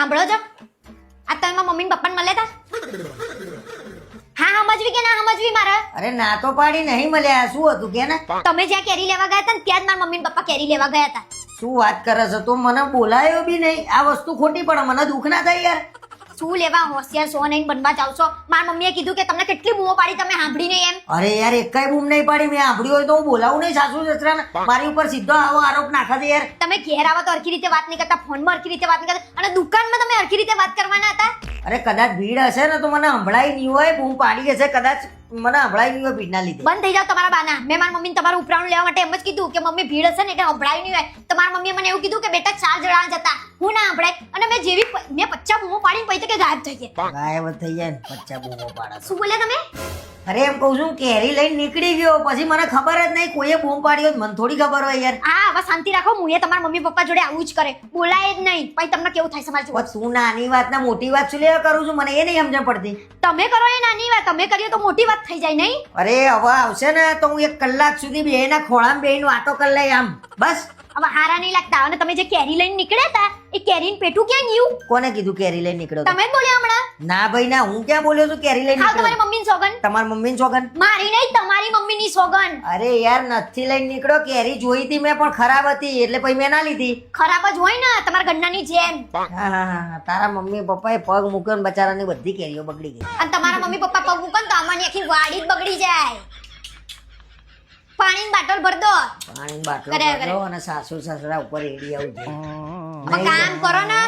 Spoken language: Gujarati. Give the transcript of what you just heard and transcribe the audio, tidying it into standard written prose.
સાંભળો છો આ તમે મારા મમ્મી ને પપ્પાને મળ્યા તા હા સમજવી કે ના સમજવી મારે અરે ના તો પાડી નહીં મળ્યા. શું હતું કે ને? તમે જ્યાં કેરી લેવા ગયા હતા ને ત્યાં જ મારા મમ્મી ને પપ્પા કેરી લેવા ગયા હતા. શું વાત કરે છે? તો મને બોલાયો બી નહીં. આ વસ્તુ ખોટી પડે, મને દુઃખ ના થાય યાર. શું લેવા હોશિયાર સો નહીં બનવા જાવ છો? મારા મમ્મીએ કીધું કે તમને કેટલી બૂમો પાડી તમે સાંભળી નહીં એમ. અરે યાર એકાય બૂમ નહીં પાડી. મેં સાંભળ્યું હોય તો હું બોલાવું નહીં સાસુ સસરાને. મારી ઉપર સીધો આવો આરોપ નાખે છે યાર. તમે ઘેર આવો તો હરખી રીતે વાત નહીં કરતા, ફોનમાં હરખી રીતે વાત નહીં કરતા, અને દુકાનમાં તમે હરખી રીતે વાત કરવાના હતા. અરે કદાચ ભીડ હશે ને તો મને સંભળાય નહીં હોય. બૂમ પાડી હશે કદાચ, મને સંભળાય નહીં હોય ભીડના લીધે. બંધ થઈ જાવ તમારા બાના. મેં મારા મમ્મીને તમારું ઉપરાણું લેવા માટે એમ જ કીધું કે મમ્મી ભીડ હશે ને એટલે સંભળાયું નહીં હોય. તો મારા મમ્મીએ મને એવું કીધું કે બેટા 4 જણા જ હતા, હું ના સંભળાય. અને મેં 50 બૂમો પાડીને પછી તો કે ગાયબ થઈ ગયા. ગાયબ જ થઈ જાય ને 50 બૂમો પાડે. શું બોલ્યા તમે? અરે એમ કહું છું કેરી લઈને નીકળી ગયો, પછી મને ખબર જ નહીં કોઈએ બૂમ પાડ્યો. મને થોડી ખબર હોય યાર. હા હવે શાંતિ રાખો. હું એ તમારા મમ્મી પપ્પા જોડે આવું જ કરે, બોલાય જ નહીં. પછી તમને કેવું થાય સમાજ જોડે? તું નાની વાત ના મોટી વાત શું લેવા કરું છું? મને એ નહીં સમજણ પડતી. તમે કરો એ નાની વાત, તમે કરીએ તો મોટી વાત થઈ જાય નહીં? અરે હવે આવશે ને તો હું 1 કલાક સુધી બેના ખોળામાં બેહીને વાતો કરી લઈ આમ બસ. હવે હારા નહીં લાગતા. અને તમે જે કેરી લઈને નીકળ્યા હતા એ કેરીનું પેટું ક્યાં ગયું? કોને કીધું કેરી લઈને નીકળ્યો? તમે જ બોલ્યા હમણાં. ના ભાઈ ના, હું ક્યાં બોલ્યો છું કેરી લઈને ખાવ તમારી નીકળ્યો? મમ્મીની સોગન. તમારી મમ્મીની સોગન? મારી નહીં, તમારી મમ્મીની સોગન. અરે યાર નથી લઈને નીકળ્યો. કેરી જોઈ હતી મેં પણ ખરાબ હતી એટલે પછી મેં ના લીધી. ખરાબ જ હોય ને તમારા ગન્નાની જેમ. હા, તારા મમ્મી પપ્પાએ પગ મૂક્યો ને બચારાની બધી કેરીઓ બગડી ગઈ. અને તમારા મમ્મી પપ્પા પગ મૂકો ને તો અમારી આખી વાડી જ બગડી જાય. પાણીની બાટલ ભર દો. પાણીની બાટલો કરે, ભરો અને સાસુ સસરા ઉપર એડી આવું છે. હવે કામ કરો ને.